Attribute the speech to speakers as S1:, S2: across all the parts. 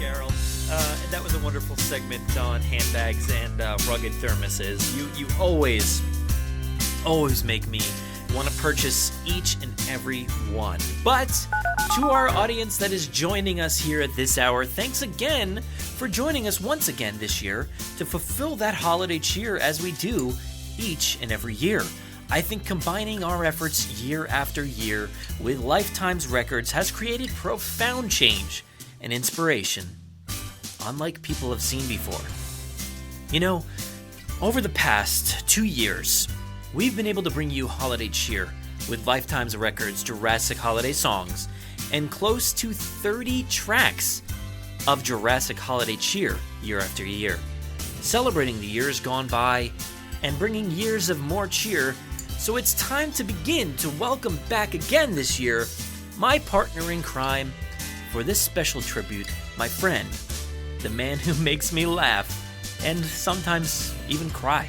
S1: Carol. That was a wonderful segment on handbags and rugged thermoses. You always make me want to purchase each and every one. But to our audience that is joining us here at this hour, thanks again for joining us once again this year to fulfill that holiday cheer as we do each and every year. I think combining our efforts year after year with Lifetime's records has created profound change and inspiration, unlike people have seen before. You know, over the past 2 years, we've been able to bring you holiday cheer with Lifetime's records, Jurassic holiday songs, and close to 30 tracks of Jurassic holiday cheer year after year, celebrating the years gone by and bringing years of more cheer. So it's time to begin to welcome back again this year my partner in crime for this special tribute, my friend, the man who makes me laugh and sometimes even cry.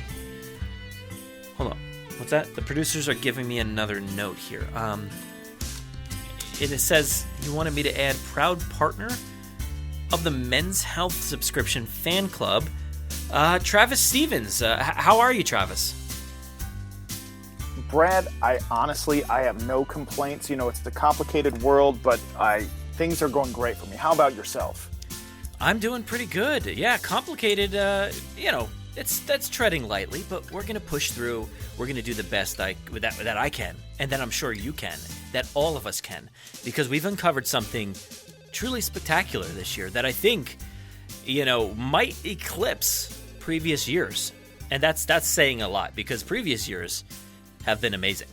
S1: Hold on. What's that? The producers are giving me another note here. It says he wanted me to add proud partner of the Men's Health Subscription Fan Club, Travis Stevens. How are you, Travis?
S2: Brad, I have no complaints. You know, it's the complicated world, but things are going great for me. How about yourself?
S1: I'm doing pretty good. Yeah, complicated, that's treading lightly, but we're going to push through. We're going to do the best that I can, and that I'm sure you can, that all of us can, because we've uncovered something truly spectacular this year that I think, might eclipse previous years. And that's saying a lot, because previous years have been amazing.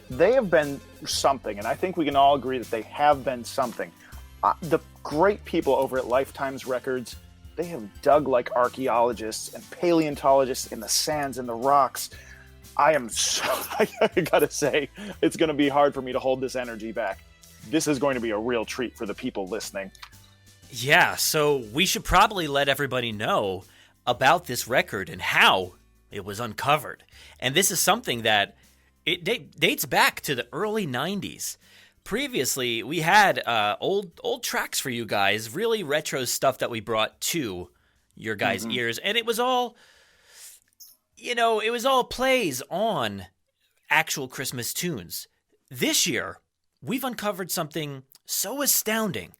S2: They have been something, and I think we can all agree that they have been something. The great people over at Lifetime's Records, they have dug like archaeologists and paleontologists in the sands and the rocks. I gotta say, it's going to be hard for me to hold this energy back. This is going to be a real treat for the people listening.
S1: Yeah, so we should probably let everybody know about this record and how it was uncovered. And this is something that it dates back to the early 90s. Previously, we had old tracks for you guys, really retro stuff that we brought to your guys' ears, and it was all, plays on actual Christmas tunes. This year, we've uncovered something so astounding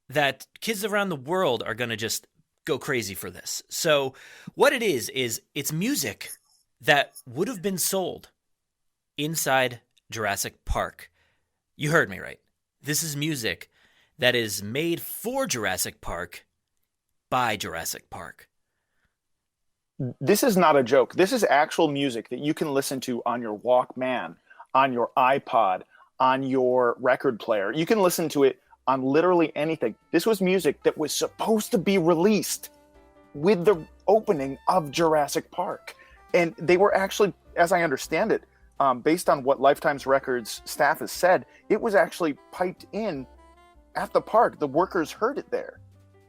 S1: that kids around the world are going to just go crazy for this. So what it is it's music that would have been sold inside Jurassic Park. You heard me right. This is music that is made for Jurassic Park by Jurassic Park.
S2: This is not a joke. This is actual music that you can listen to on your Walkman, on your iPod, on your record player. You can listen to it on literally anything. This was music that was supposed to be released with the opening of Jurassic Park. And they were actually, as I understand it, based on what Lifetime's Records staff has said, it was actually piped in at the park. The workers heard it there.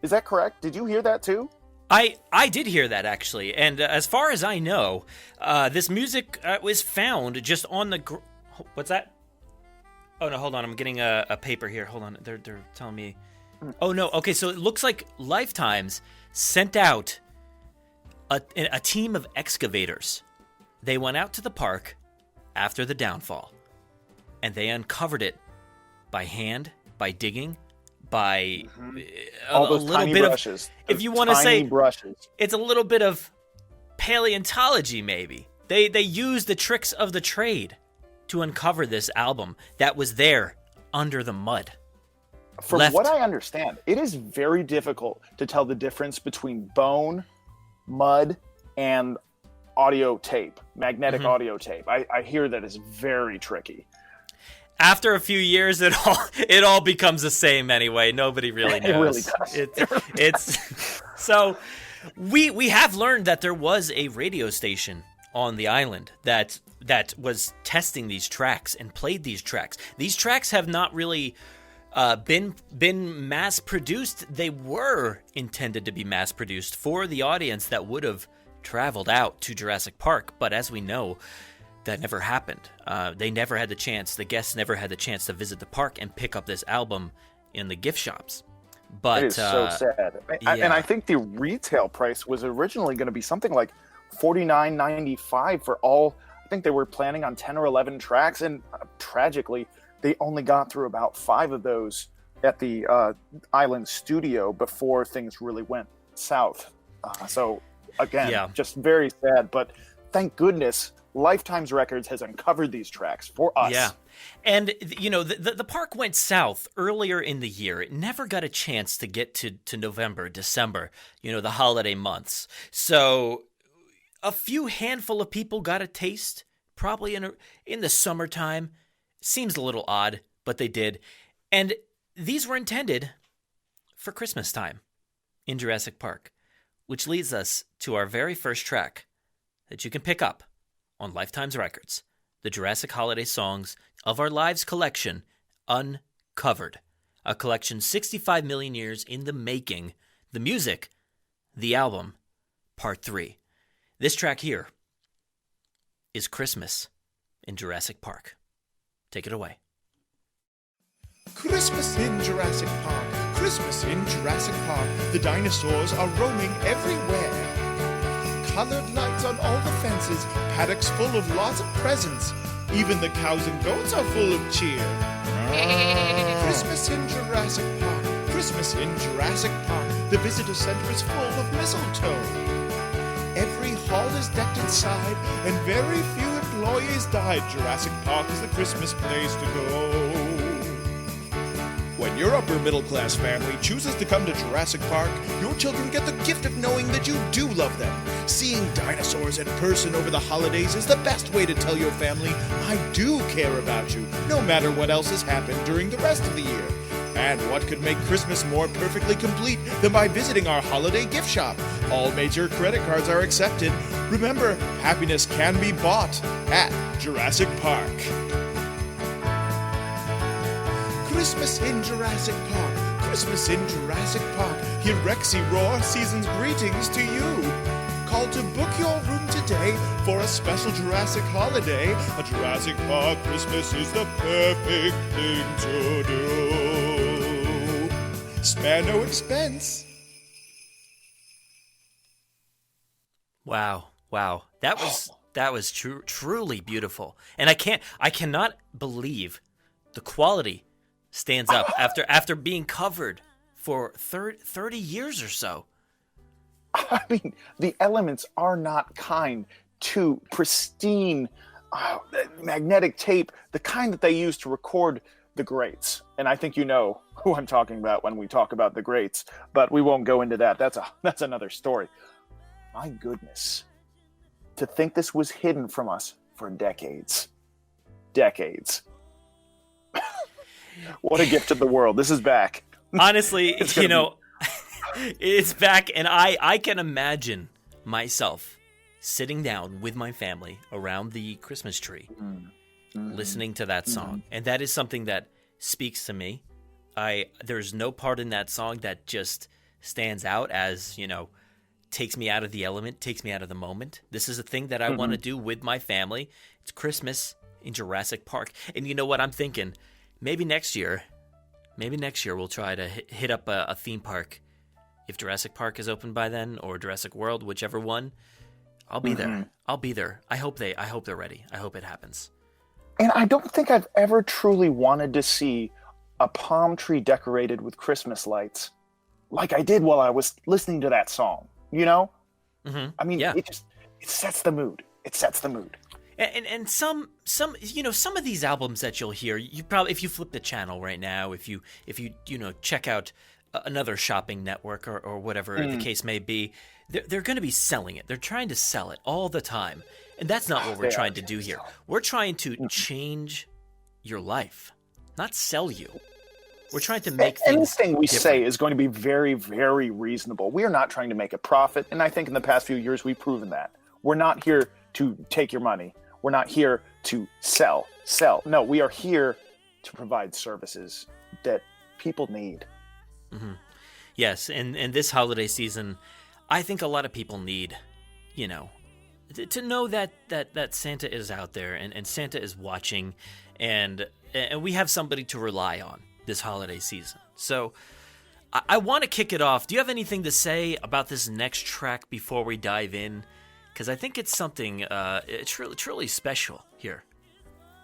S2: Is that correct? Did you hear that too?
S1: I did hear that, actually. And as far as I know, this music was found just on the... What's that? Oh, no, hold on. I'm getting a paper here. Hold on. They're telling me... Oh, no. Okay, so it looks like Lifetime's sent out a team of excavators. They went out to the park after the downfall, and they uncovered it by hand, by digging, by
S2: all those
S1: a little
S2: tiny
S1: bit
S2: brushes.
S1: If you want to say
S2: brushes.
S1: It's a little bit of paleontology, maybe. They used the tricks of the trade to uncover this album that was there under the mud.
S2: From what I understand, it is very difficult to tell the difference between bone, mud, and audio tape, magnetic audio tape. I hear that is very tricky.
S1: After a few years, it all becomes the same anyway. Nobody really knows.
S2: It really does.
S1: So we have learned that there was a radio station on the island that was testing these tracks and played these tracks. These tracks have not really been mass produced. They were intended to be mass produced for the audience that would have traveled out to Jurassic Park, but as we know, that never happened. They never had the chance, the guests never had the chance to visit the park and pick up this album in the gift shops. But
S2: It is so sad. And I think the retail price was originally going to be something like $49.95 for all. I think they were planning on 10 or 11 tracks, and tragically, they only got through about 5 of those at the Island studio before things really went south. So again, just very sad. But thank goodness, Lifetime's Records has uncovered these tracks for us.
S1: Yeah. And, you know, the park went south earlier in the year. It never got a chance to get to November, December, you know, the holiday months. So a few handful of people got a taste, probably in the summertime. Seems a little odd, but they did. And these were intended for Christmas time in Jurassic Park, which leads us to our very first track that you can pick up on Lifetime's Records, the Jurassic Holiday Songs of Our Lives collection, Uncovered, a collection 65 million years in the making, the music, the album, part 3. This track here is Christmas in Jurassic Park. Take it away.
S3: Christmas in Jurassic Park, Christmas in Jurassic Park, the dinosaurs are roaming everywhere. Colored lights on all the fences, paddocks full of lots of presents. Even the cows and goats are full of cheer. Christmas in Jurassic Park, Christmas in Jurassic Park, the visitor center is full of mistletoe. Every hall is decked inside, and very few employees died. Jurassic Park is the Christmas place to go. When your upper middle class family chooses to come to Jurassic Park, your children get the gift of knowing that you do love them. Seeing dinosaurs in person over the holidays is the best way to tell your family, I do care about you, no matter what else has happened during the rest of the year. And what could make Christmas more perfectly complete than by visiting our holiday gift shop? All major credit cards are accepted. Remember, happiness can be bought at Jurassic Park. Christmas in Jurassic Park, Christmas in Jurassic Park. Hear Rexy roar season's greetings to you. Call to book your room today for a special Jurassic holiday. A Jurassic Park Christmas is the perfect thing to do. Spare no expense.
S1: Wow. That was truly beautiful. And I cannot believe the quality stands up after being covered for 30 years or so.
S2: I mean, the elements are not kind to pristine magnetic tape, the kind that they use to record the greats. And I think you know who I'm talking about when we talk about the greats, but we won't go into that. That's another story. My goodness. To think this was hidden from us for decades. What a gift to the world. This is back.
S1: Honestly, it's back, and I can imagine myself sitting down with my family around the Christmas tree, listening to that song. And that is something that speaks to me. There's no part in that song that just stands out as, takes me out of the element, takes me out of the moment. This is a thing that I want to do with my family. It's Christmas in Jurassic Park. And you know what I'm thinking? Maybe next year we'll try to hit up a theme park. If Jurassic Park is open by then, or Jurassic World, whichever one, I'll be there. I'll be there. I hope they're ready. I hope it happens.
S2: And I don't think I've ever truly wanted to see a palm tree decorated with Christmas lights like I did while I was listening to that song. I mean, it sets the mood. It sets the mood.
S1: And some of these albums that you'll hear, you probably, if you flip the channel right now, if you check out another shopping network or whatever the case may be, they're going to be selling it. They're trying to sell it all the time, and that's not what we're trying to do here. We're trying to change your life, not sell you. We're trying to make things
S2: anything we
S1: different.
S2: say is going to be very, very reasonable. We are not trying to make a profit, and I think in the past few years we've proven that. We're not here to take your money. We're not here to sell. No, we are here to provide services that people need.
S1: Yes, and this holiday season, I think a lot of people need, to know that Santa is out there and Santa is watching, and we have somebody to rely on this holiday season. So I want to kick it off. Do you have anything to say about this next track before we dive in? Because I think it's something truly special here.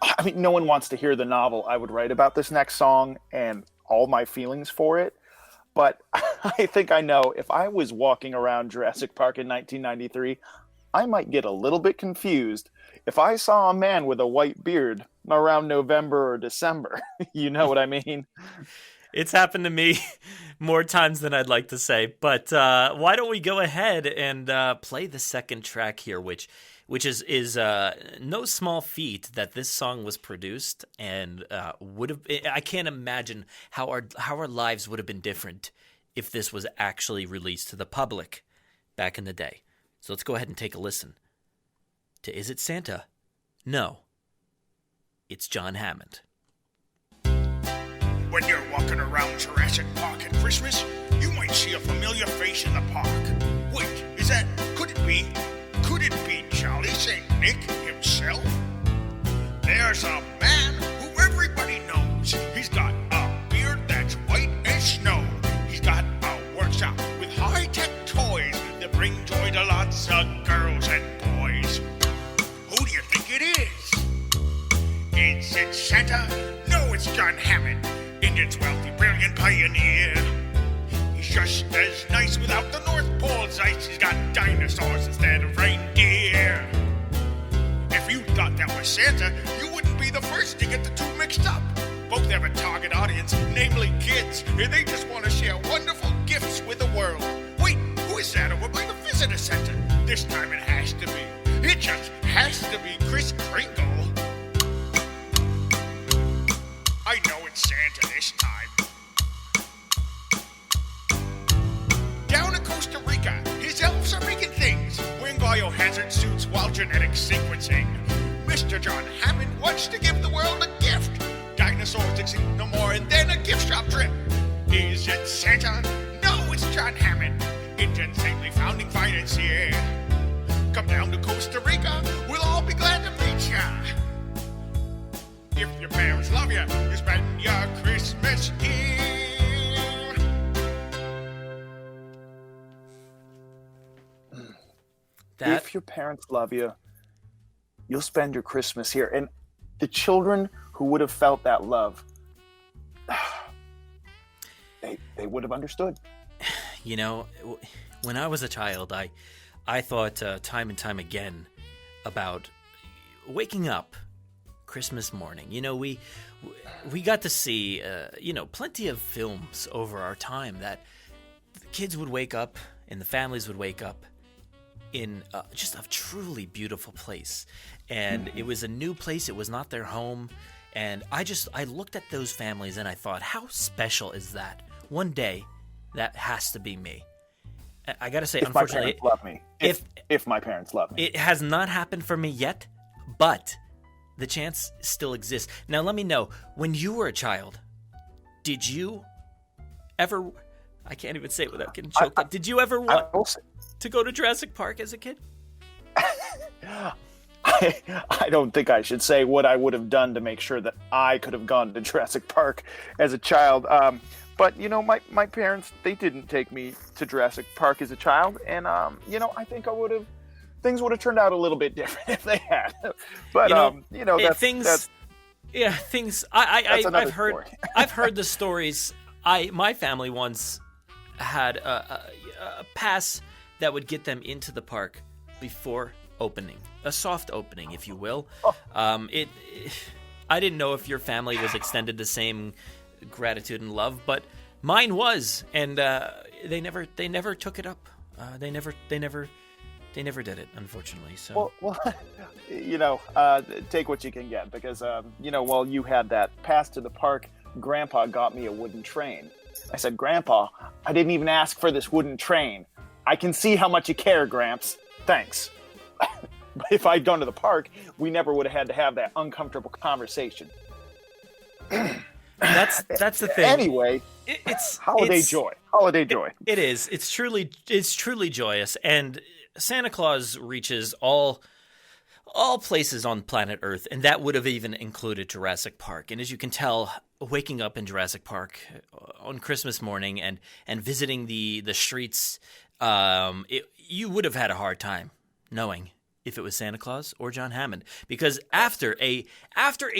S2: I mean, no one wants to hear the novel I would write about this next song and all my feelings for it. But I think I know if I was walking around Jurassic Park in 1993, I might get a little bit confused if I saw a man with a white beard around November or December. You know what I mean?
S1: It's happened to me more times than I'd like to say. But why don't we go ahead and play the second track here, which is no small feat that this song was produced and would have. I can't imagine how our lives would have been different if this was actually released to the public back in the day. So let's go ahead and take a listen to Is It Santa? No. It's John Hammond.
S3: When you're walking around Jurassic Park at Christmas, you might see a familiar face in the park. Wait, could it be Charlie St. Nick himself? There's a man who everybody knows. He's got a beard that's white as snow. He's got a workshop with high-tech toys that bring joy to lots of girls and boys. Who do you think it is? Is it Santa? No, it's John Hammond, Indian's wealthy, brilliant pioneer. He's just as nice without the North Pole's ice. He's got dinosaurs instead of reindeer. If you thought that was Santa, you wouldn't be the first to get the two mixed up. Both have a target audience, namely kids, and they just want to share wonderful gifts with the world. Wait, who is that over by the visitor center? This time it has to be. It just has to be Kris Kringle. I know it's Santa this time. Down in Costa Rica, his elves are making things, wearing biohazard suits while genetic sequencing. Mr. John Hammond wants to give the world a gift. Dinosaurs exist no more, and then a gift shop trip. Is it Santa? No, it's John Hammond, Indian saintly founding financier. Come down to Costa Rica, we'll all be glad to meet ya. If your parents love you, you spend your Christmas here.
S2: If your parents love you, you'll spend your Christmas here. And the children who would have felt that love, they would have understood.
S1: You know, when I was a child, I thought time and time again about waking up Christmas morning. You know, we got to see plenty of films over our time that the kids would wake up and the families would wake up in just a truly beautiful place, and it was a new place. It was not their home, and I looked at those families and I thought, how special is that? One day that has to be me. I gotta say, unfortunately,
S2: my parents love me. If my parents love me,
S1: it has not happened for me yet, but the chance still exists. Now, let me know, when you were a child, did you ever, I can't even say it without getting choked up, did you ever want to go to Jurassic Park as a kid?
S2: I don't think I should say what I would have done to make sure that I could have gone to Jurassic Park as a child. But, my parents, they didn't take me to Jurassic Park as a child. And, I think things would have turned out a little bit different if they had. But,
S1: I've heard the stories. My family once had a pass that would get them into the park before opening, a soft opening, if you will. I didn't know if your family was extended the same gratitude and love, but mine was, and they never took it up. They never did it, unfortunately. So
S2: take what you can get, because while you had that pass to the park, Grandpa got me a wooden train. I said, Grandpa, I didn't even ask for this wooden train. I can see how much you care, Gramps. Thanks. But if I'd gone to the park, we never would have had to have that uncomfortable conversation.
S1: That's the thing.
S2: Anyway, it's holiday joy. Holiday joy.
S1: It is. It's truly joyous, and Santa Claus reaches all all places on planet Earth, and that would have even included Jurassic Park. And as you can tell, waking up in Jurassic Park on Christmas morning and visiting the streets, you would have had a hard time knowing if it was Santa Claus or John Hammond, because after a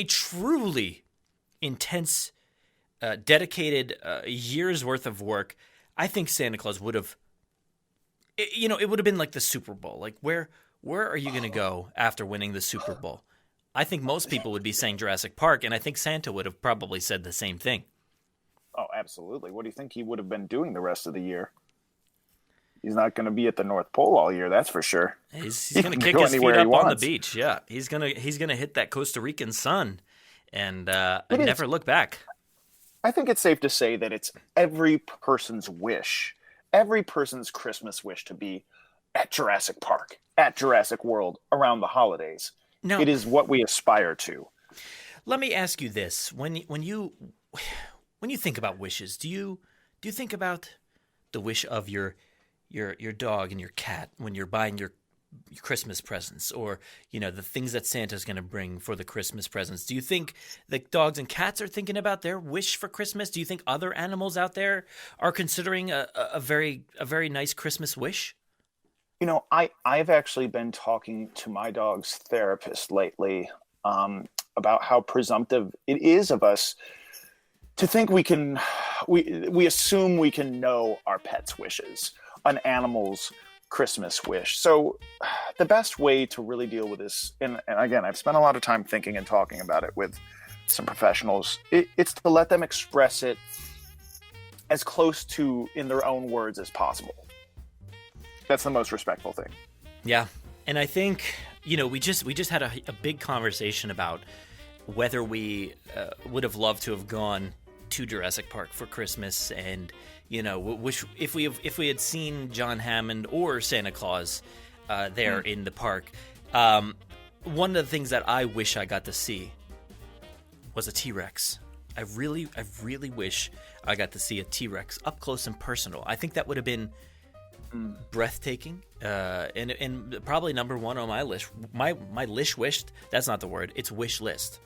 S1: truly intense, dedicated year's worth of work, I think Santa Claus would have, it would have been like the Super Bowl. Like where are you going to go after winning the Super Bowl? I think most people would be saying Jurassic Park, and I think Santa would have probably said the same thing.
S2: Oh, absolutely. What do you think he would have been doing the rest of the year? He's not going to be at the North Pole all year, that's for sure.
S1: He's going to kick his feet up on the beach. Yeah, he's gonna hit that Costa Rican sun and never look back.
S2: I think it's safe to say that it's every person's wish, every person's Christmas wish to be at Jurassic Park, at Jurassic World around the holidays. Now, it is what we aspire to.
S1: Let me ask you this: when you think about wishes, do you think about the wish of your dog and your cat when you're buying your Christmas presents, or the things that Santa's going to bring for the Christmas presents? Do you think that dogs and cats are thinking about their wish for Christmas? Do you think other animals out there are considering a very nice Christmas wish?
S2: I've actually been talking to my dog's therapist lately about how presumptive it is of us to think we assume we can know our pet's wishes, an animal's Christmas wish. So the best way to really deal with this, and again, I've spent a lot of time thinking and talking about it with some professionals, it's to let them express it as close to in their own words as possible. That's the most respectful thing.
S1: Yeah. And I think, we just had a big conversation about whether we would have loved to have gone to Jurassic Park for Christmas, and wish if we had seen John Hammond or Santa Claus there in the park. One of the things that I wish I got to see was a T-Rex. I really wish I got to see a T-Rex up close and personal. I think that would have been breathtaking, and probably number one on my list. My wish. That's not the word. It's wish list.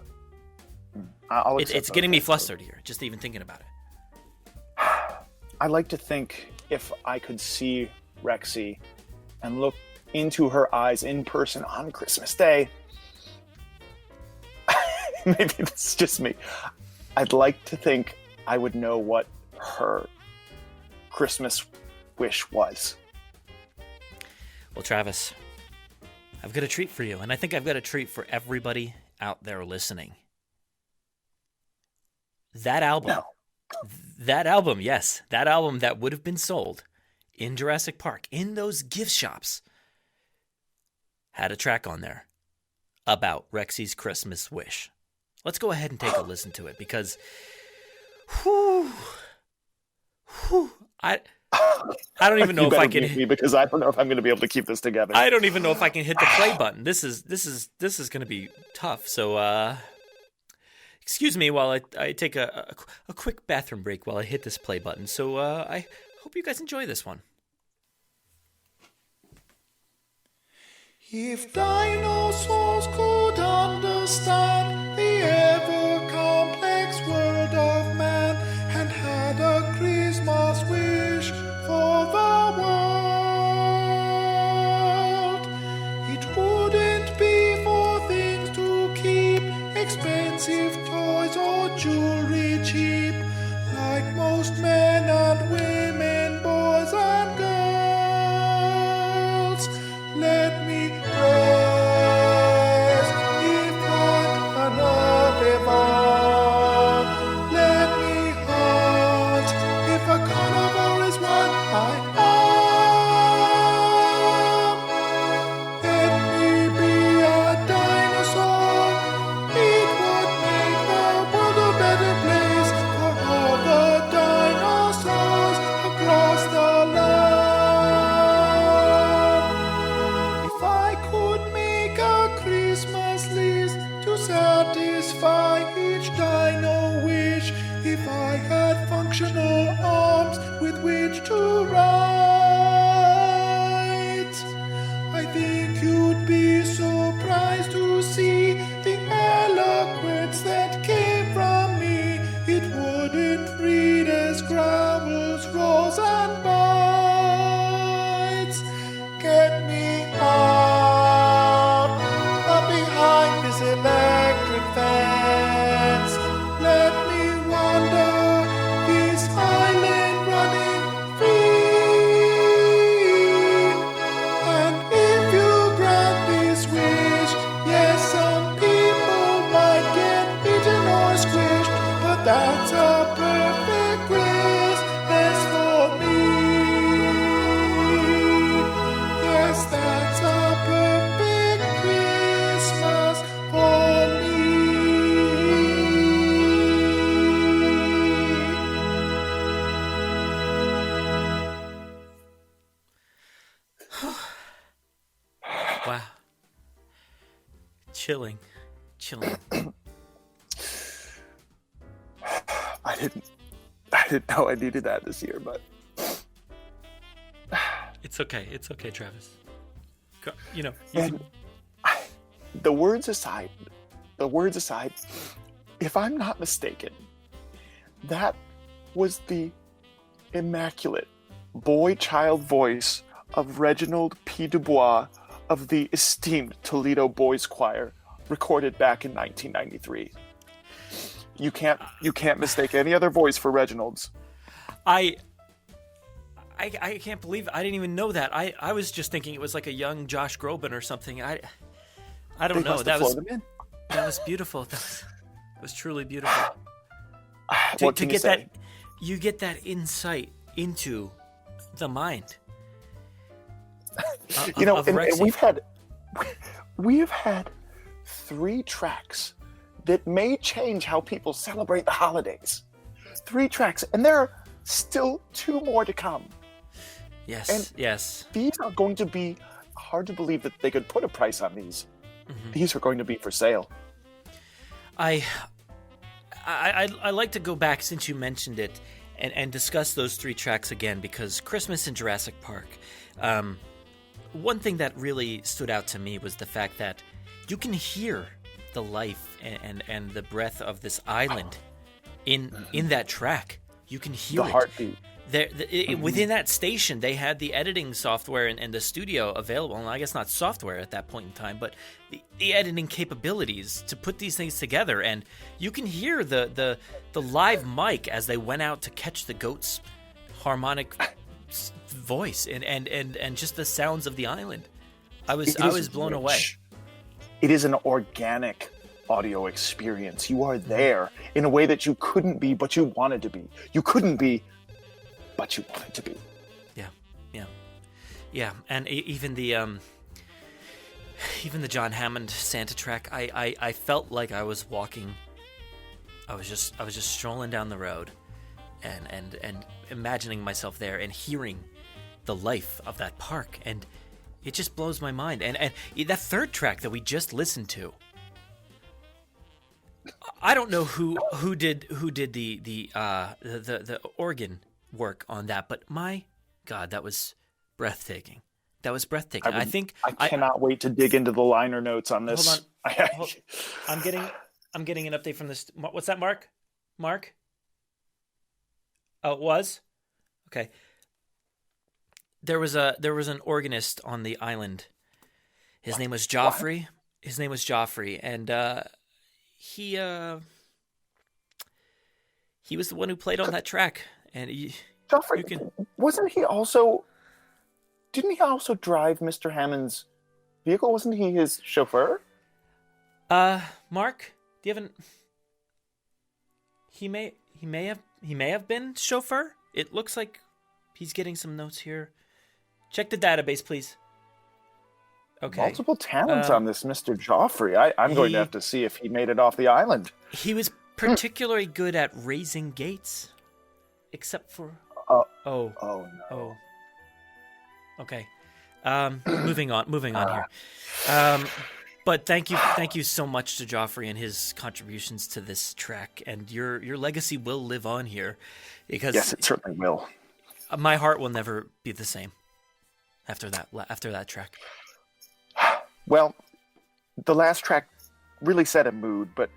S1: It's getting me flustered here, just even thinking about it.
S2: I like to think if I could see Rexy and look into her eyes in person on Christmas Day, maybe this is just me, I'd like to think I would know what her Christmas wish was.
S1: Well, Travis, I've got a treat for you, and I think I've got a treat for everybody out there listening. That album, yes, that album that would have been sold in Jurassic Park, in those gift shops, had a track on there about Rexy's Christmas wish. Let's go ahead and take a listen to it, because, I don't even know if I can.
S2: Because I don't know if I'm going to be able to keep this together.
S1: I don't even know if I can hit the play button. This is going to be tough. So, excuse me while I take a quick bathroom break while I hit this play button. So I hope you guys enjoy this one.
S3: If dinosaurs could understand the ever-complex world of man and had a Christmas wish for the world, it wouldn't be for things to keep, expensive toys or jewelry cheap, like most men and women, boys and girls. Let me praise, if I an Dinosaurs, roars and bites. Get me out from behind this electric fence. Let me wander this island running free. And if you grant this wish, yes, some people might get eaten or squished, but that's a perfect Christmas for me. Yes, that's a perfect Christmas for me.
S1: Wow. Chilling.
S2: I didn't know I needed that this year, but
S1: It's okay, Travis. You know,
S2: and the words aside, if I'm not mistaken, that was the immaculate boy-child voice of Reginald P. Dubois of the esteemed Toledo Boys Choir, recorded back in 1993. You can't mistake any other voice for Reginald's.
S1: I can't believe I didn't even know that. I was just thinking it was like a young Josh Groban or something. I don't know. That was beautiful. That was truly beautiful.
S2: What can you say?
S1: That, you get that insight into the mind.
S2: And we've had 3 tracks that may change how people celebrate the holidays. 3 tracks, and there are still 2 more to come.
S1: Yes,
S2: and
S1: yes.
S2: These are going to be hard to believe that they could put a price on these.
S1: Mm-hmm.
S2: These are going to be for sale.
S1: I like to go back, since you mentioned it, and discuss those 3 tracks again, because Christmas in Jurassic Park. One thing that really stood out to me was the fact that you can hear the life and the breath of this island in that track. You can hear
S2: the heartbeat.
S1: Within that station, they had the editing software and the studio available. And I guess not software at that point in time, but the editing capabilities to put these things together. And you can hear the live mic as they went out to catch the goat's harmonic voice and just the sounds of the island. I was blown away.
S2: It is an organic audio experience. You are there in a way that you couldn't be, but you wanted to be. You couldn't be, but you wanted to be.
S1: Yeah. And even the John Hammond Santa track, I felt like I was walking. I was just strolling down the road, and imagining myself there and hearing the life of that park, and it just blows my mind. And that 3rd track that we just listened to, I don't know who did the organ work on that, but my God, that was breathtaking. I
S2: cannot wait to dig into the liner notes on this.
S1: Hold on. I'm getting an update from this. What's that, Mark? Mark? Oh, it was? Okay. There was an organist on the island. His name was Joffrey. And he was the one who played on that track. And
S2: Joffrey, wasn't he also? Didn't he also drive Mr. Hammond's vehicle? Wasn't he his chauffeur?
S1: Mark, do you have an? He may have been chauffeur. It looks like he's getting some notes here. Check the database, please. Okay.
S2: Multiple talents on this Mr. Joffrey. I'm going to have to see if he made it off the island.
S1: He was particularly good at raising gates, except for.
S2: Oh no.
S1: Okay. Moving on here. But thank you so much to Joffrey and his contributions to this track, and your legacy will live on here, because
S2: yes, it certainly will.
S1: My heart will never be the same after that track.
S2: Well, the last track really set a mood, but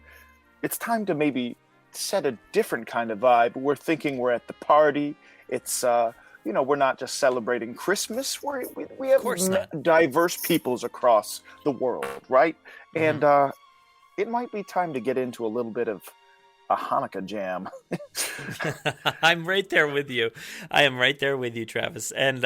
S2: it's time to maybe set a different kind of vibe. We're thinking we're at the party, It's we're not just celebrating Christmas. We have
S1: course not.
S2: diverse peoples across the world, right?
S1: Mm-hmm.
S2: And it might be time to get into a little bit of a Hanukkah jam.
S1: I'm right there with you. I am right there with you, Travis. And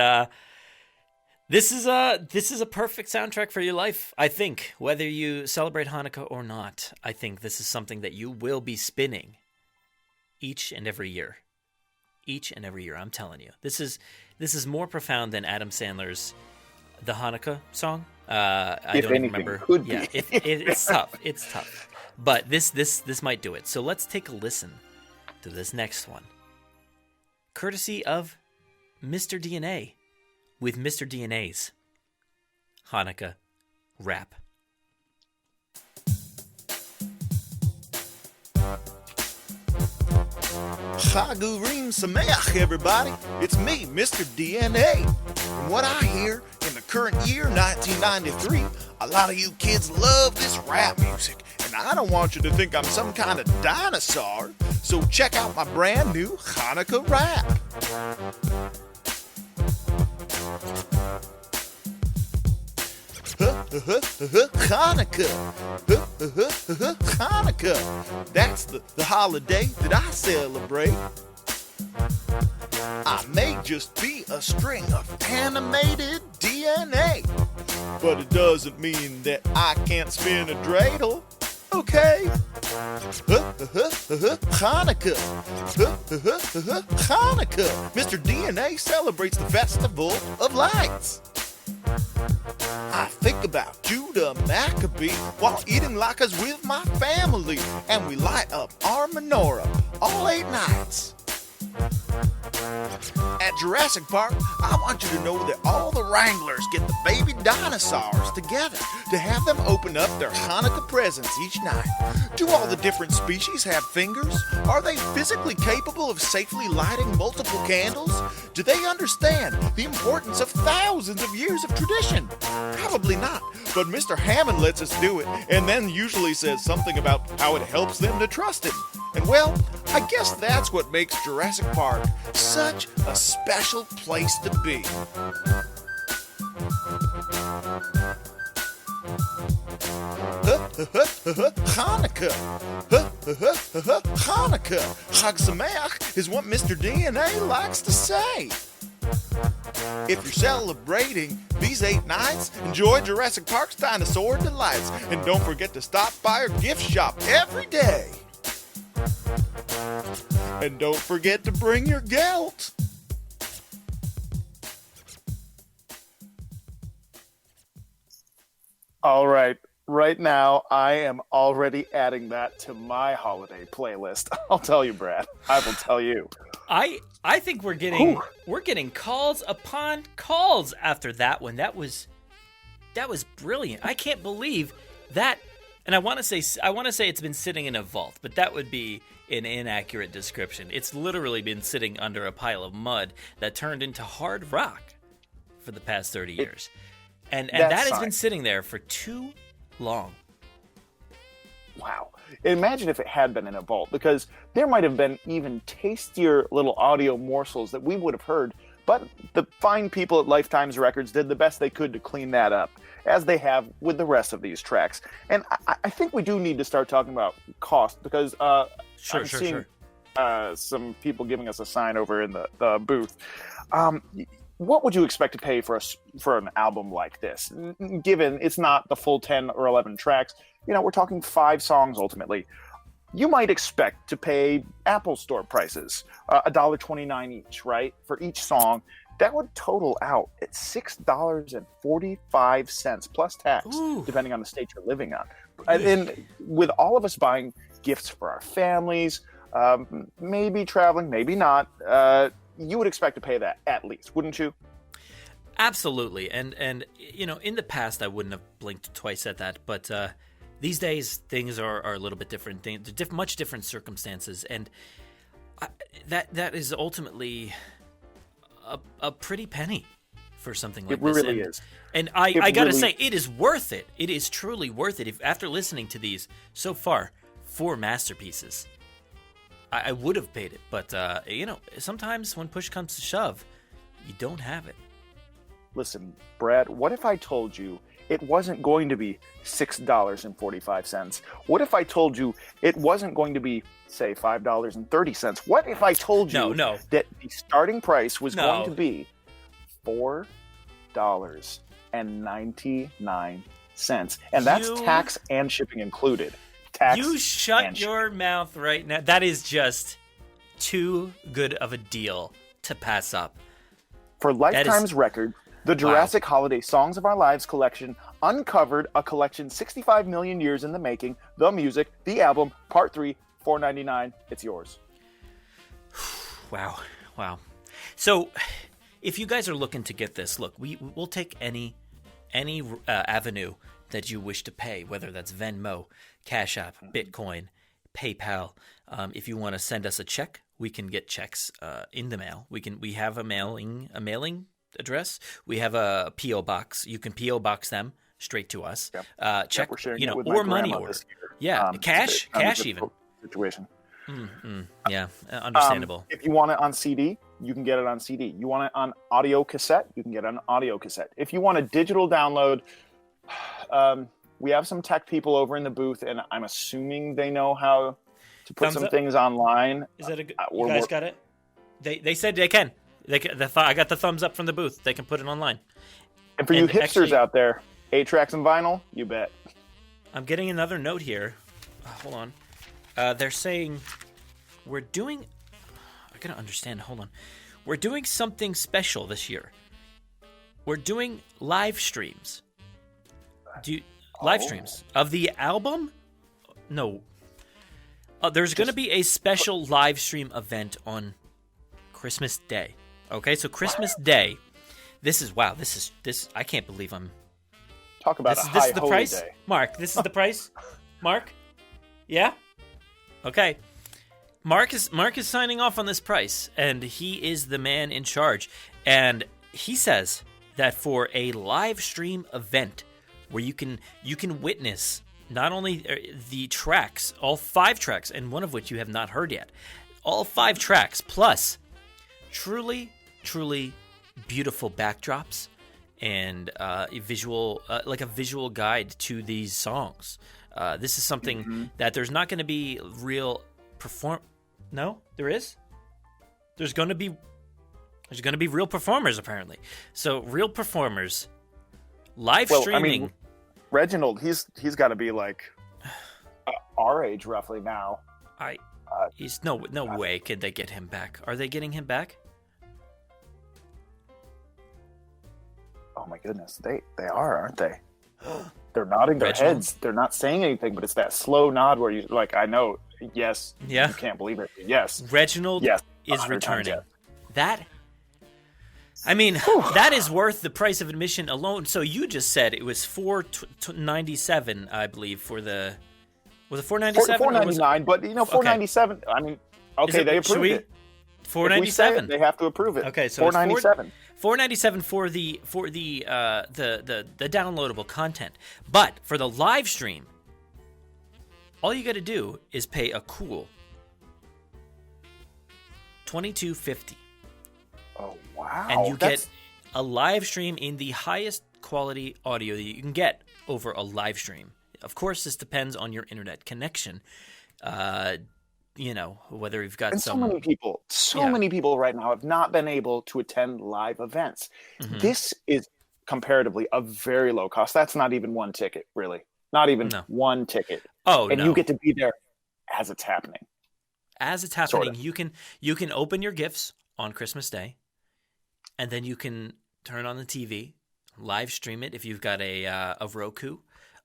S1: this is a perfect soundtrack for your life, I think. Whether you celebrate Hanukkah or not, I think this is something that you will be spinning each and every year. Each and every year, I'm telling you. This is more profound than Adam Sandler's The Hanukkah song. I don't even remember.
S2: Could be.
S1: Yeah, it's tough. It's tough. But this might do it. So let's take a listen to this next one. Courtesy of Mr. DNA with Mr. DNA's Hanukkah rap.
S3: Chagurim Sameach, everybody. It's me, Mr. DNA. From what I hear, in the current year, 1993, a lot of you kids love this rap music. And I don't want you to think I'm some kind of dinosaur. So check out my brand new Hanukkah rap. Hanukkah. Hanukkah. That's the holiday that I celebrate. I may just be a string of animated DNA, but it doesn't mean that I can't spin a dreidel. Okay. Hanukkah. Hanukkah. Mr. DNA celebrates the festival of lights. I think about Judah Maccabee while eating latkes with my family, and we light up our menorah all 8 nights. At Jurassic Park, I want you to know that all the wranglers get the baby dinosaurs together to have them open up their Hanukkah presents each night. Do all the different species have fingers? Are they physically capable of safely lighting multiple candles? Do they understand the importance of thousands of years of tradition? Probably not, but Mr. Hammond lets us do it, and then usually says something about how it helps them to trust him. And well, I guess that's what makes Jurassic Park such a special place to be. Hanukkah. Hanukkah. Chag Sameach is what Mr. DNA likes to say. If you're celebrating these 8 nights, enjoy Jurassic Park's dinosaur delights, and don't forget to stop by our gift shop every day. And don't forget to bring your gelt.
S2: All right. Right now, I am already adding that to my holiday playlist. I'll tell you, Brad. I will tell you.
S1: I think we're getting calls upon calls after that one. That was brilliant. I can't believe that. And I want to say it's been sitting in a vault, but that would be an inaccurate description. It's literally been sitting under a pile of mud that turned into hard rock for the past 30 years. And that has been sitting there for too long.
S2: Wow. Imagine if it had been in a vault, because there might have been even tastier little audio morsels that we would have heard, but the fine people at Lifetime's Records did the best they could to clean that up, as they have with the rest of these tracks. And I think we do need to start talking about cost, because I'm seeing some people giving us a sign over in the booth. What would you expect to pay for an album like this? Given it's not the full 10 or 11 tracks, we're talking 5 songs ultimately. You might expect to pay Apple Store prices, $1.29 each, right? For each song. That would total out at $6.45 plus tax, depending on the state you're living on. And with all of us buying gifts for our families, maybe traveling, maybe not, you would expect to pay that at least, wouldn't you?
S1: Absolutely. And in the past, I wouldn't have blinked twice at that. But these days, things are a little bit different. They're much different circumstances. And that is ultimately a pretty penny for something like this.
S2: It really is.
S1: And I got to say, it is worth it. It is truly worth it. After listening to these so far, 4 masterpieces. I would have paid it, but sometimes when push comes to shove, you don't have it.
S2: Listen, Brad, what if I told you it wasn't going to be $6.45? What if I told you it wasn't going to be, say, $5.30? What if I told you that the starting price was going to be $4.99? And that's tax and shipping included.
S1: You shut your mouth right now. That is just too good of a deal to pass up.
S2: For Lifetime's record, the Jurassic Holiday Songs of Our Lives collection uncovered a collection 65 million years in the making. The music, the album, part 3, $4.99. It's yours.
S1: Wow. So, if you guys are looking to get this, look, we'll take any avenue that you wish to pay, whether that's Venmo, Cash App, Bitcoin, PayPal. If you want to send us a check, we can get checks in the mail. We have a mailing address. We have a PO box. You can PO box them straight to us.
S2: Yep.
S1: Check,
S2: with
S1: or money order. Yeah, cash even.
S2: Situation.
S1: Yeah, understandable.
S2: If you want it on CD, you can get it on CD. You want it on audio cassette, you can get it on audio cassette. If you want a digital download, we have some tech people over in the booth, and I'm assuming they know how to put things online.
S1: Is that you guys got it? They said they can. I got the thumbs up from the booth. They can put it online.
S2: And for you hipsters out there, 8-tracks and vinyl, you bet.
S1: I'm getting another note here. Hold on. They're saying we're doing... I gotta understand. Hold on. We're doing something special this year. We're doing live streams. Live streams of the album? No. There's going to be a special live stream event on Christmas Day. Okay, so Christmas Day. This is I can't believe I'm...
S2: Talk about
S1: this
S2: high
S1: is the
S2: holy
S1: price?
S2: day.
S1: Mark, this is the price? Mark? Yeah? Okay. Mark is signing off on this price, and he is the man in charge. And he says that for a live stream event where you can witness not only the tracks, all 5 tracks, and one of which you have not heard yet, all 5 tracks, plus truly, truly beautiful backdrops and a visual guide to these songs. This is something that there's not going to be real No, there is. There's going to be real performers apparently. So real performers, live streaming. I mean,
S2: Reginald, he's got to be like our age roughly now.
S1: He's no way could they get him back. Are they getting him back?
S2: Oh my goodness, they are, aren't they? They're nodding their heads. They're not saying anything, but it's that slow nod where you like, I know, yes,
S1: yeah,
S2: you can't believe it. Yes,
S1: Reginald is returning.
S2: Yes.
S1: That, I mean, that is worth the price of admission alone. So you just said it was $4.97, I believe, for the. Was it $4.97?
S2: $4.99, but $4.97. Okay. I mean, okay, they approved it.
S1: $4.97.
S2: They have to approve it.
S1: Okay, so
S2: $4.97.
S1: $4.97 for the downloadable content, but for the live stream, all you got to do is pay a cool $22.50.
S2: Oh wow!
S1: And you get a live stream in the highest quality audio that you can get over a live stream. Of course, this depends on your internet connection. Whether you've got
S2: so many people right now have not been able to attend live events. Mm-hmm. This is comparatively a very low cost. That's not even one ticket, really. Not even one ticket. And you get to be there as it's happening.
S1: As it's happening, sort of. You can open your gifts on Christmas Day, and then you can turn on the TV, live stream it if you've got a Roku.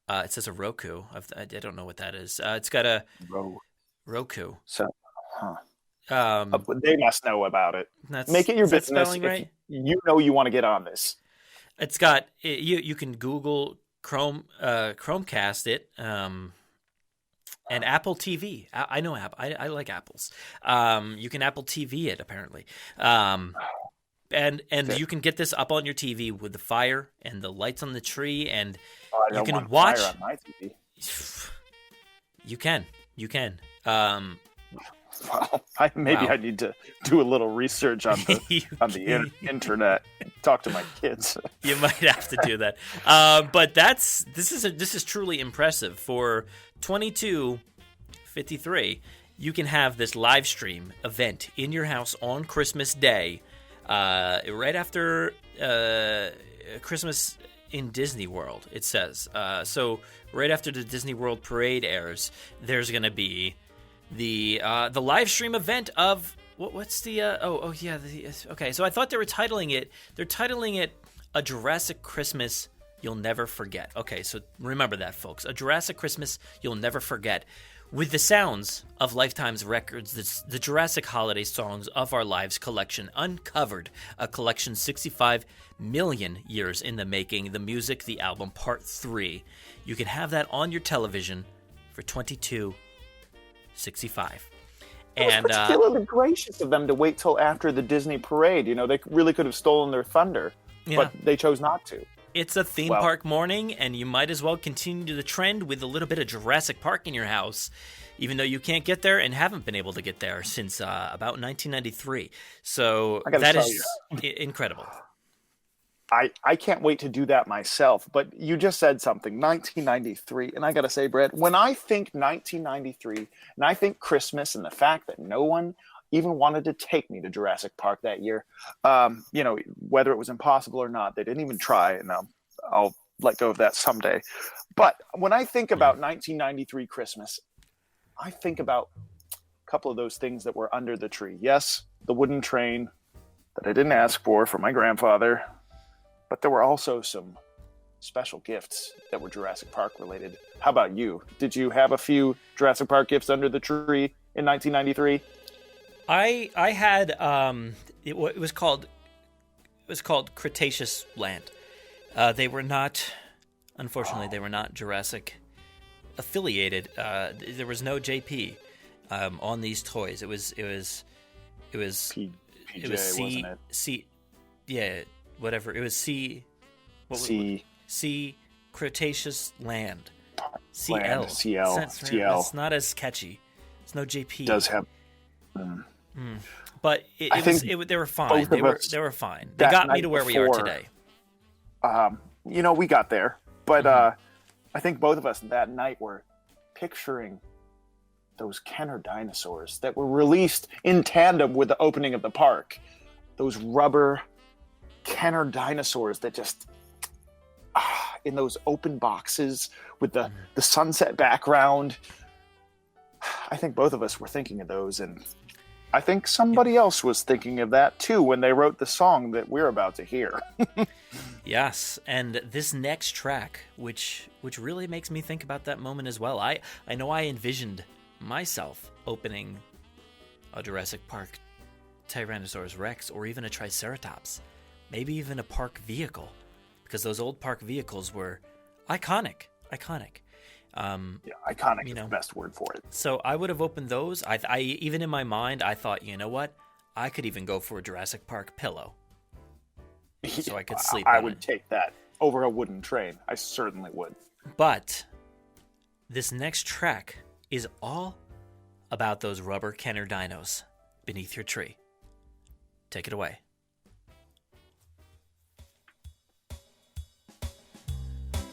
S1: It says a Roku. I don't know what that is. It's got a Roku.
S2: So, they must know about it. Make it your business. Right? You want to get on this.
S1: It's got you can Google Chromecast it, and Apple TV. I know Apple. I like Apples. You can Apple TV it apparently, and you can get this up on your TV with the fire and the lights on the tree, and you can watch. Fire on my TV. You can.
S2: Well,
S1: Wow.
S2: I need to do a little research on the
S1: You
S2: internet. Talk to my kids.
S1: You might have to do that. But this is truly impressive. For 22.53, you can have this live stream event in your house on Christmas Day, right after Christmas in Disney World. It says so. Right after the Disney World parade airs, there's going to be the live stream event of what's the okay. So I thought they were titling it. They're titling it A Jurassic Christmas You'll Never Forget. Okay, so remember that, folks. A Jurassic Christmas You'll Never Forget. With the sounds of Lifetime's records, the Jurassic Holiday Songs of Our Lives collection uncovered a collection 65 million years in the making. The music, the album, part 3. You can have that on your television for $22.65.
S2: It was particularly gracious of them to wait till after the Disney parade. They really could have stolen their thunder, but they chose not to.
S1: It's a theme park morning, and you might as well continue the trend with a little bit of Jurassic Park in your house, even though you can't get there and haven't been able to get there since about 1993. So that is incredible.
S2: I can't wait to do that myself, but you just said something, 1993, and I got to say, Brett, when I think 1993, and I think Christmas and the fact that no one even wanted to take me to Jurassic Park that year, whether it was impossible or not, they didn't even try, and I'll let go of that someday. But when I think about 1993 Christmas, I think about a couple of those things that were under the tree. Yes, the wooden train that I didn't ask for from my grandfather, but there were also some special gifts that were Jurassic Park related. How about you? Did you have a few Jurassic Park gifts under the tree in 1993?
S1: I had it was called Cretaceous Land. They were not, unfortunately, they were not Jurassic affiliated. There was no JP on these toys. It was
S2: PJ, wasn't it?
S1: C, yeah, whatever. It was C. C Cretaceous Land. CL.
S2: CL.
S1: It's not as catchy. It's no JP.
S2: It does have.
S1: But they were fine. They were fine. They got me to where we are today.
S2: We got there, but I think both of us that night were picturing those Kenner dinosaurs that were released in tandem with the opening of the park. Those rubber Kenner dinosaurs that just in those open boxes with the sunset background. I think both of us were thinking of those, and I think somebody else was thinking of that too when they wrote the song that we're about to hear.
S1: Yes, and this next track, which really makes me think about that moment as well. I know I envisioned myself opening a Jurassic Park Tyrannosaurus Rex or even a Triceratops, maybe even a park vehicle, because those old park vehicles were iconic. Iconic
S2: is the best word for it.
S1: So I would have opened those. I even in my mind, I thought, you know what? I could even go for a Jurassic Park pillow, so I could sleep.
S2: I would take that over a wooden train. I certainly would.
S1: But this next track is all about those rubber Kenner dinos beneath your tree. Take it away.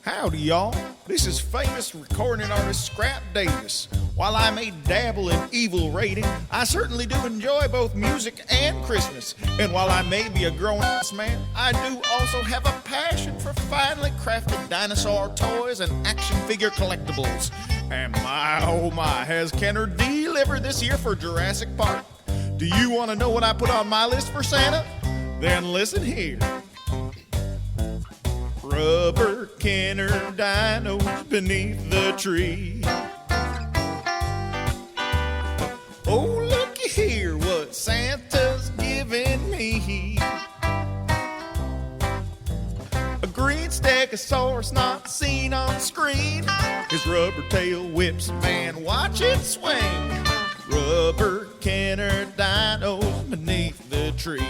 S3: Howdy, y'all. This is famous recording artist Scrap Davis. While I may dabble in evil rating, I certainly do enjoy both music and Christmas. And while I may be a grown-ass man, I do also have a passion for finely crafted dinosaur toys and action figure collectibles. And my, oh my, has Kenner delivered this year for Jurassic Park. Do you want to know what I put on my list for Santa? Then listen here. Rubber Kenner dinos beneath the tree. Oh, looky here what Santa's giving me. A green stegosaurus not seen on screen. His rubber tail whips, man, watch it swing. Rubber Kenner dinos beneath the tree.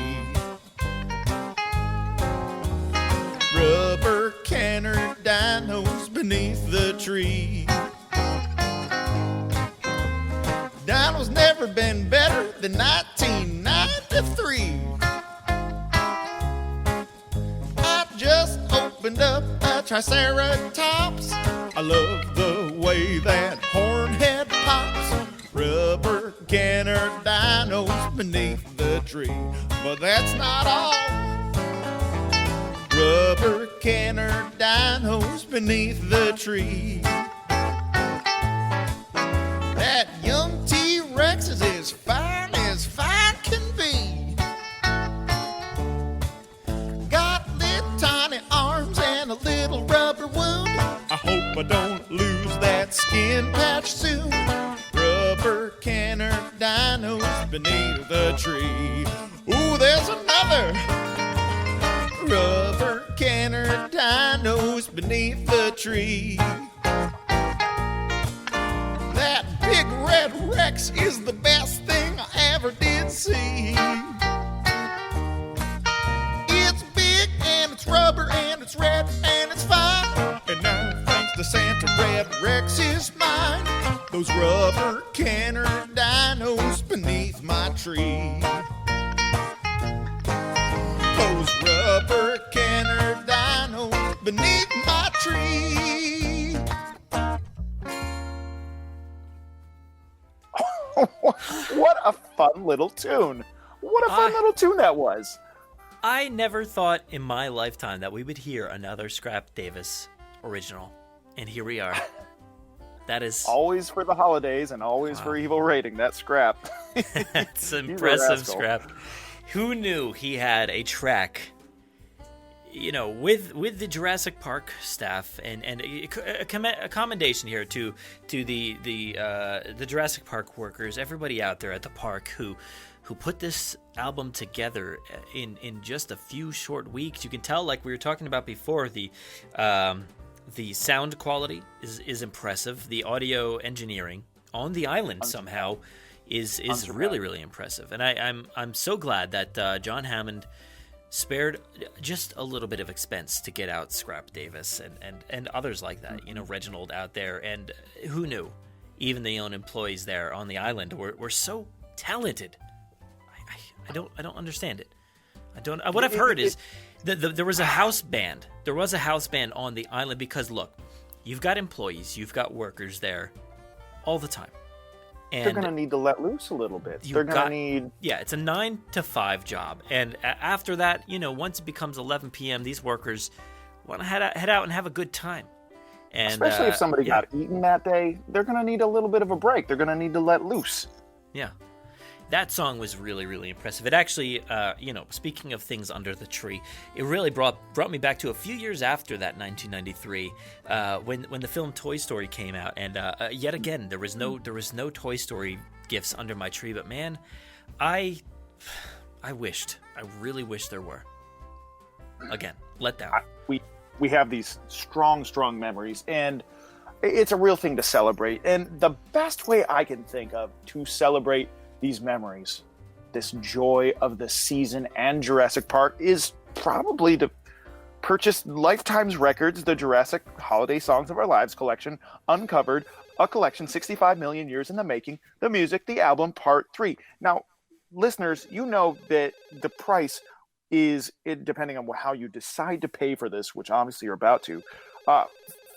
S3: Rubber Kenner dinos beneath the tree. Dinos has never been better than 1993. I just opened up a Triceratops. I love the way that hornhead pops. Rubber canner dinos beneath the tree. But that's not all. Rubber canner dinos beneath the tree. That young T-Rex is as fine can be. Got little tiny arms and a little rubber wound. I hope I don't lose that skin patch soon. Rubber canner dinos beneath the tree. Ooh, there's another. Rubber canner dinos beneath the tree. That big red Rex is the best thing I ever did see. It's big and it's rubber and it's red and it's fine. And now thanks to Santa, Red Rex is mine. Those rubber canner dinos beneath my tree. Those rubber canner dinos beneath my tree.
S2: What a fun little tune. What a fun little tune that was.
S1: I never thought in my lifetime that we would hear another Scrap Davis original. And here we are. That is
S2: always for the holidays and always for Evil Rating. That Scrap.
S1: It's impressive, Scrap. Who knew he had a track, you know, with the Jurassic Park staff, and a commendation here to the Jurassic Park workers, everybody out there at the park who put this album together in just a few short weeks. You can tell, like we were talking about before, the sound quality is impressive. The audio engineering on the island somehow is really, really impressive. And I'm so glad that John Hammond spared just a little bit of expense to get out Scrap Davis and others like that. You know, Reginald out there, and who knew? Even the own employees there on the island were so talented. I don't understand it. I don't. What I've heard is there was a house band. There was a house band on the island because look, you've got employees, you've got workers there all the time. And
S2: they're going to need to let loose a little bit. They're going to need...
S1: Yeah, it's a 9 to 5 job. And after that, you know, once it becomes 11 p.m., these workers want to head out and have a good time. And,
S2: especially if somebody got eaten that day, they're going to need a little bit of a break. They're going to need to let loose.
S1: Yeah. That song was really, really impressive. It actually, you know, speaking of things under the tree, it really brought me back to a few years after that, 1993, when the film Toy Story came out, and yet again there was no Toy Story gifts under my tree. But man, I really wished there were. Again, let down.
S2: We have these strong memories, and it's a real thing to celebrate. And the best way I can think of to celebrate these memories, this joy of the season and Jurassic Park, is probably to purchase Lifetime's Records, the Jurassic Holiday Songs of Our Lives collection, Uncovered, a collection 65 million years in the making, the music, the album, part 3. Now, listeners, you know that the price is, depending on how you decide to pay for this, which obviously you're about to,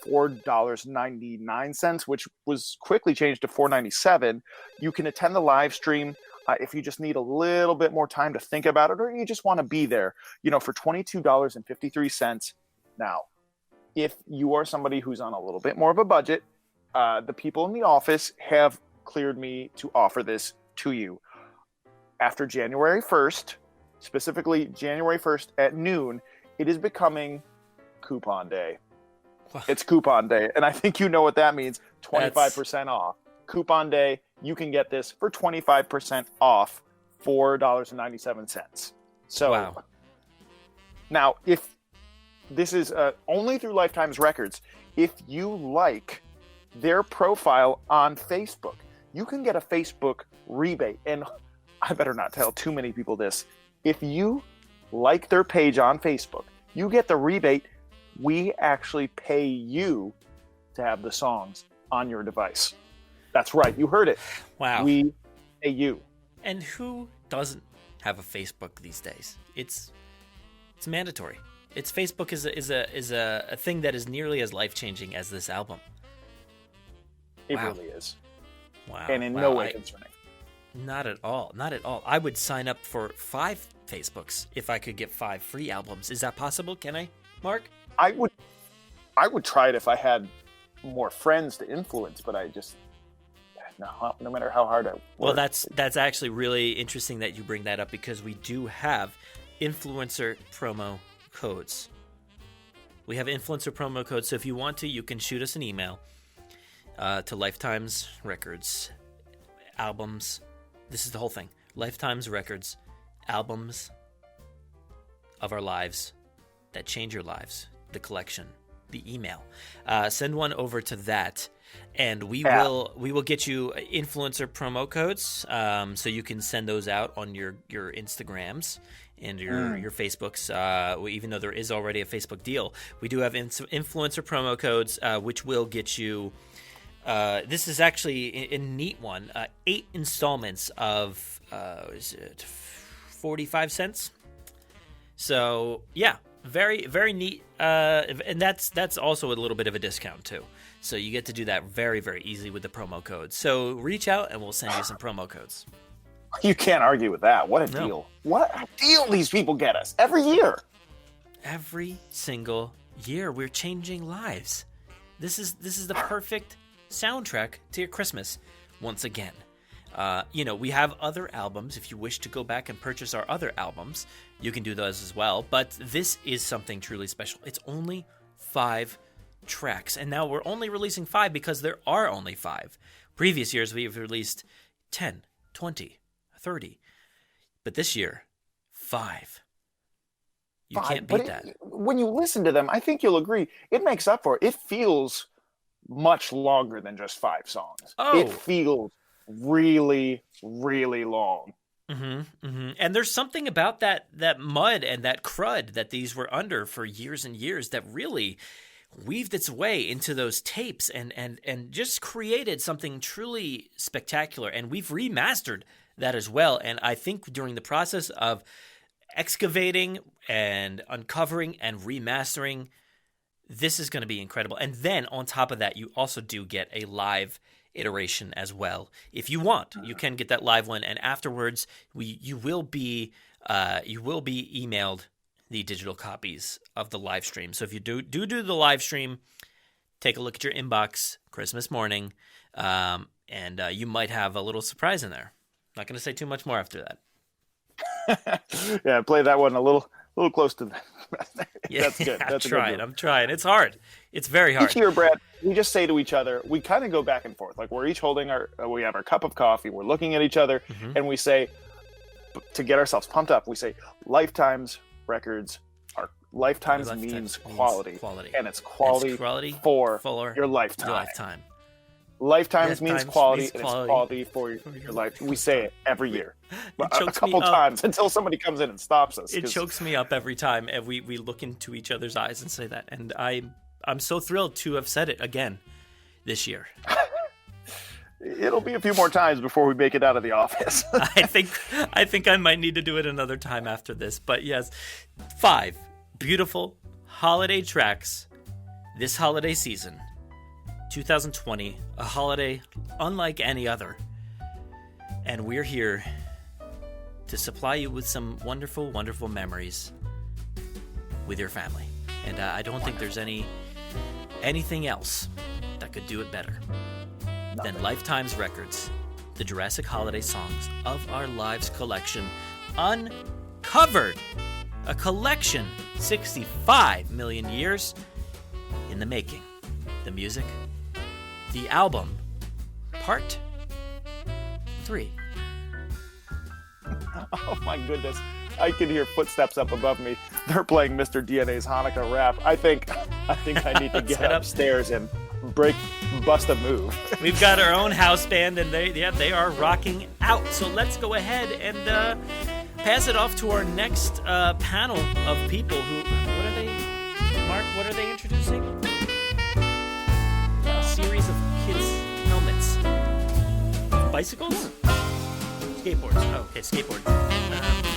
S2: $4.99, which was quickly changed to $4.97. You can attend the live stream if you just need a little bit more time to think about it, or you just want to be there, you know, for $22.53. Now, if you are somebody who's on a little bit more of a budget, the people in the office have cleared me to offer this to you. After January 1st, specifically January 1st at noon, it is becoming coupon day. It's coupon day, and I think you know what that means. 25% off. Coupon day, you can get this for 25% off, $4.97. So,
S1: wow.
S2: Now, if this is only through Lifetime's Records, if you like their profile on Facebook, you can get a Facebook rebate. And I better not tell too many people this. If you like their page on Facebook, you get the rebate. We actually pay you to have the songs on your device. That's right. You heard it.
S1: Wow.
S2: We Hey, you.
S1: And who doesn't have a Facebook these days? It's mandatory. Facebook is a thing that is nearly as life-changing as this album.
S2: It
S1: Wow.
S2: really is.
S1: Wow.
S2: And in no way concerning.
S1: Not at all. Not at all. I would sign up for 5 Facebooks if I could get 5 free albums. Is that possible? Can I, Mark?
S2: I would try it if I had more friends to influence, but I just no matter how hard I work.
S1: Well, that's actually really interesting that you bring that up, because we do have influencer promo codes. We have influencer promo codes, so if you want to, you can shoot us an email to Lifetime's Records albums. This is the whole thing. Lifetime's Records albums of our lives that change your lives. The collection, the email. Send one over to that, and we will get you influencer promo codes, so you can send those out on your Instagrams and your Facebooks. Even though there is already a Facebook deal, we do have influencer promo codes, which will get you. This is actually a neat one. 8 installments of is it 45 cents? So yeah, very very neat. And that's also a little bit of a discount too. So you get to do that very very easily with the promo code. So reach out and we'll send you some promo codes.
S2: You can't argue with that. What a deal! What a deal these people get us every year.
S1: Every single year, we're changing lives. This is the perfect soundtrack to your Christmas. Once again, we have other albums. If you wish to go back and purchase our other albums, you can do those as well. But this is something truly special. It's only 5 tracks, and now we're only releasing 5 because there are only 5. Previous years we've released 10, 20, 30, but this year 5. You can't beat that.
S2: When you listen to them, I think you'll agree, it makes up for it. It feels much longer than just 5 songs.
S1: Oh.
S2: It feels really, really long.
S1: Mm-hmm, mm-hmm. And there's something about that mud and that crud that these were under for years and years that really weaved its way into those tapes and just created something truly spectacular. And we've remastered that as well. And I think during the process of excavating and uncovering and remastering, this is going to be incredible. And then on top of that, you also do get a live iteration as well. If you want, you can get that live one, and afterwards you will be emailed the digital copies of the live stream. So if you do the live stream, take a look at your inbox Christmas morning, and you might have a little surprise in there. Not going to say too much more after that.
S2: Yeah, play that one a little close to that.
S1: Yeah,
S2: that's good. That's
S1: I'm trying. It's hard. It's very hard.
S2: Each year, Brad, we just say to each other, we kind of go back and forth. Like we're each holding we have our cup of coffee, we're looking at each other, and we say, to get ourselves pumped up, we say, Lifetime's Records are Lifetime's means quality. And it's quality for your lifetime. Lifetime's means quality, and it's quality for your life. We say it every year. A couple times until somebody comes in and stops us.
S1: It chokes me up every time we look into each other's eyes and say that. And I'm so thrilled to have said it again this year.
S2: It'll be a few more times before we make it out of the office.
S1: I think I might need to do it another time after this. But yes, 5 beautiful holiday tracks this holiday season. 2020, a holiday unlike any other. And we're here to supply you with some wonderful, wonderful memories with your family. And I don't think there's anything else that could do it better than Lifetime's Records, the Jurassic Holiday Songs of Our Lives collection, uncovered. A collection 65 million years in the making. The music, the album, part 3.
S2: Oh my goodness. I can hear footsteps up above me. They're playing Mr. DNA's Hanukkah rap. I think I need to get upstairs and bust a move.
S1: We've got our own house band, and they are rocking out. So let's go ahead and pass it off to our next panel of people who, what are they, Mark, what are they introducing? A series of kids' helmets. Bicycles? skateboards. Oh, okay, skateboard.